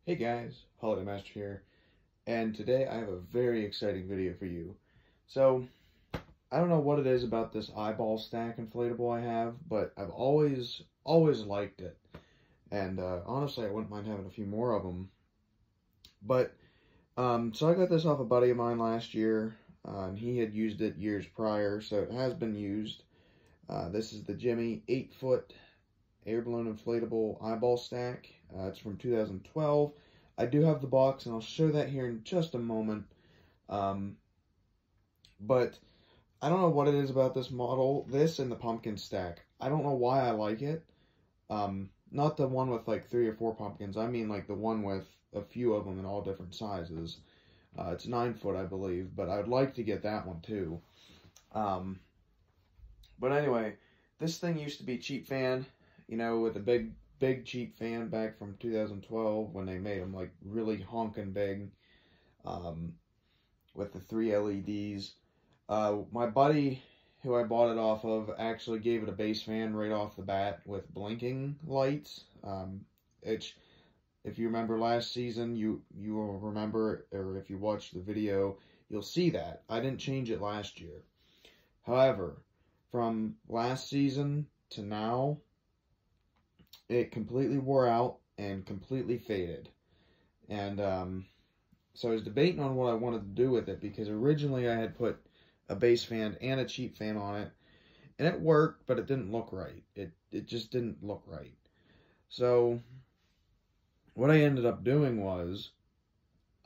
Hey guys, Holiday Master here, and today I have a very exciting video for you. So, I don't know what it is about this eyeball stack inflatable I have, but I've always liked it. And honestly, I wouldn't mind having a few more of them. But, so I got this off a buddy of mine last year, and he had used it years prior, so it has been used. This is the Gemmy 8-foot air balloon inflatable eyeball stack. It's from 2012. I do have the box, and I'll show that here in just a moment. But I don't know what it is about this model. This and the pumpkin stack. I don't know why I like it. Not the one with like 3 or 4 pumpkins. I mean like the one with a few of them in all different sizes. It's 9 foot, I believe, but I'd like to get that one too. But anyway, this thing used to be cheap fan, you know, with a big cheap fan back from 2012 when they made them like really honking big, with the 3 LEDs. My buddy who I bought it off of actually gave it a base fan right off the bat with blinking lights. If you remember last season, you will remember, or if you watch the video, you'll see that. I didn't change it last year. However, from last season to now, it completely wore out and completely faded. And so I was debating on what I wanted to do with it, because originally I had put a base fan and a cheap fan on it, and it worked, but it didn't look right. It just didn't look right. So what I ended up doing was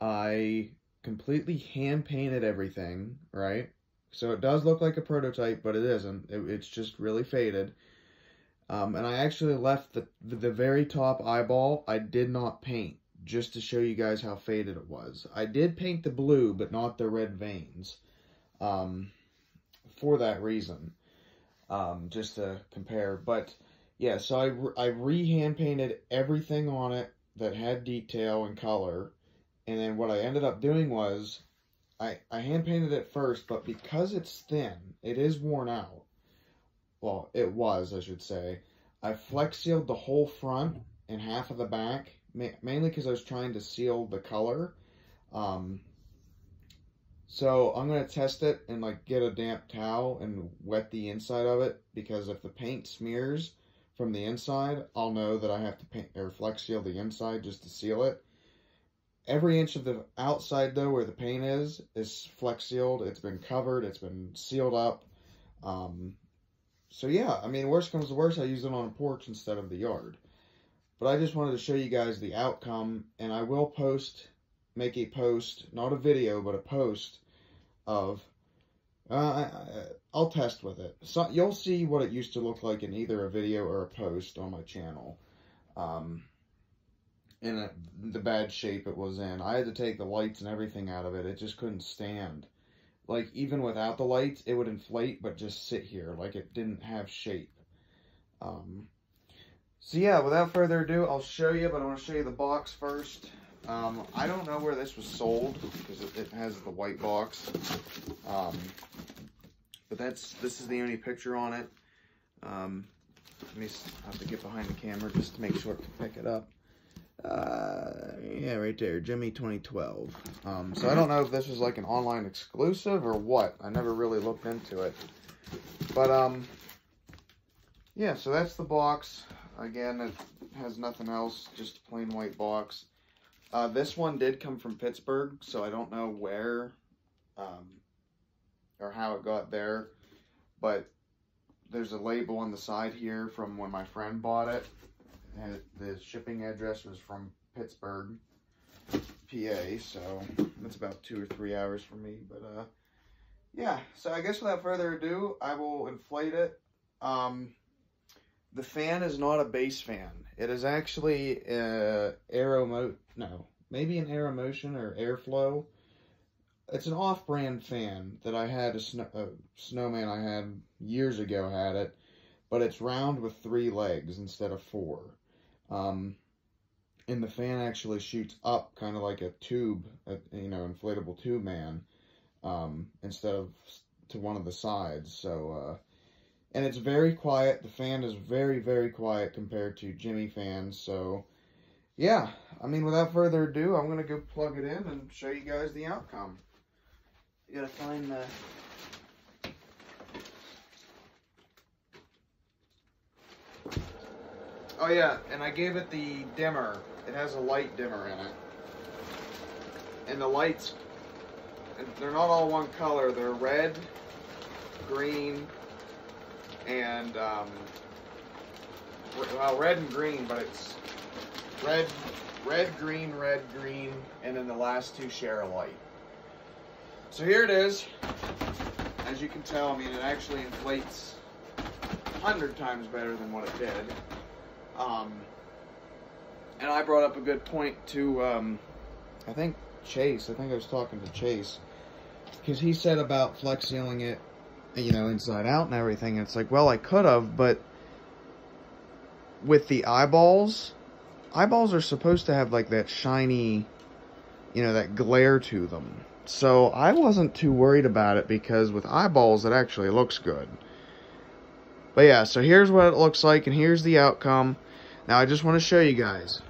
I completely hand painted everything, right? So it does look like a prototype, but it isn't. It's just really faded. And I actually left the very top eyeball, I did not paint, just to show you guys how faded it was. I did paint the blue, but not the red veins, for that reason, just to compare. But yeah, so I re-hand painted everything on it that had detail and color, and then what I ended up doing was, I hand painted it first, but because it's thin, it is worn out. Well, it was, I should say. I flex sealed the whole front and half of the back, mainly because I was trying to seal the color. So I'm going to test it and like get a damp towel and wet the inside of it, because if the paint smears from the inside, I'll know that I have to paint or flex seal the inside just to seal it. Every inch of the outside, though, where the paint is flex sealed. It's been covered. It's been sealed up. So yeah, I mean, worst comes to worst, I use it on a porch instead of the yard. But I just wanted to show you guys the outcome, and I will make a post, not a video, but a post of, I'll test with it. So you'll see what it used to look like in either a video or a post on my channel. In the bad shape it was in. I had to take the lights and everything out of it. It just couldn't stand. Like, even without the lights, it would inflate, but just sit here. Like, it didn't have shape. So yeah, without further ado, I'll show you, but I want to show you the box first. I don't know where this was sold, because it has the white box. But this is the only picture on it. Let me have to get behind the camera just to make sure to pick it up. Yeah, right there, Gemmy 2012. So I don't know if this was like an online exclusive or what. I never really looked into it. But, yeah, so that's the box. Again, it has nothing else, just a plain white box. This one did come from Pittsburgh, so I don't know where, or how it got there. But there's a label on the side here from when my friend bought it. And the shipping address was from Pittsburgh, PA, so that's about 2 or 3 hours from me. But yeah, so I guess without further ado, I will inflate it. The fan is not a base fan. It is actually maybe an Aeromotion or Airflow. It's an off-brand fan that I had, a snowman I had years ago had it, but it's round with 3 legs instead of 4. And the fan actually shoots up kind of like a tube, you know, inflatable tube man, instead of to one of the sides. So, and it's very quiet. The fan is very, very quiet compared to Gemmy fans. So, yeah, I mean, without further ado, I'm going to go plug it in and show you guys the outcome. You got to find the... Oh yeah, and I gave it the dimmer. It has a light dimmer in it. And the lights, they're not all one color. They're red, green, and, well, red and green, but it's red, green, and then the last two share a light. So here it is. As you can tell, I mean, it actually inflates 100 times better than what it did. And I brought up a good point to, I think Chase. I think I was talking to Chase. Because he said about flex sealing it, you know, inside out and everything. And it's like, well, I could have, but with the eyeballs are supposed to have like that shiny, you know, that glare to them. So I wasn't too worried about it because with eyeballs it actually looks good. But yeah, so here's what it looks like and here's the outcome. Now I just want to show you guys.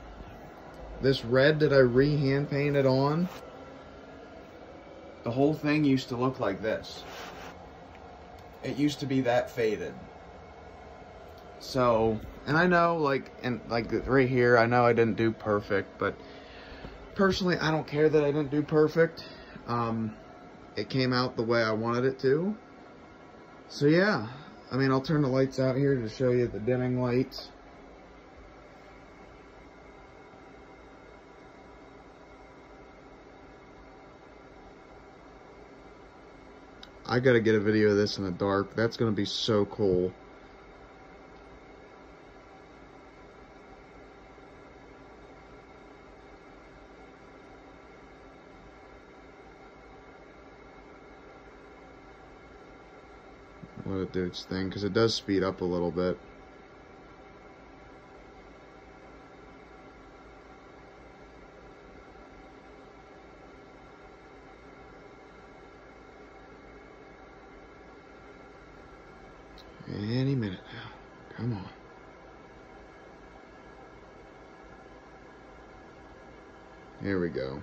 This red that I re-hand painted on, the whole thing used to look like this. It used to be that faded. So, and I know, like right here, I know I didn't do perfect, but personally, I don't care that I didn't do perfect. It came out the way I wanted it to. So yeah, I mean, I'll turn the lights out here to show you the dimming lights. I gotta get a video of this in the dark. That's gonna be so cool. Let it do its thing, because it does speed up a little bit. Any minute now. Come on. Here we go.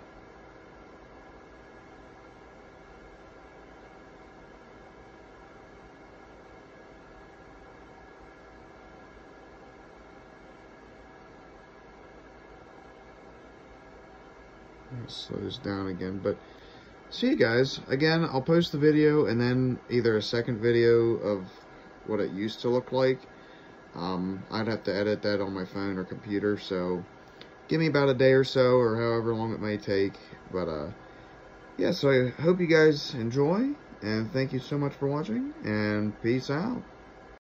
Slow this down again, but see you guys again. I'll post the video and then either a second video of what it used to look like. I'd have to edit that on my phone or computer, so give me about a day or so, or however long it may take. But yeah, so I hope you guys enjoy, and thank you so much for watching, and peace out.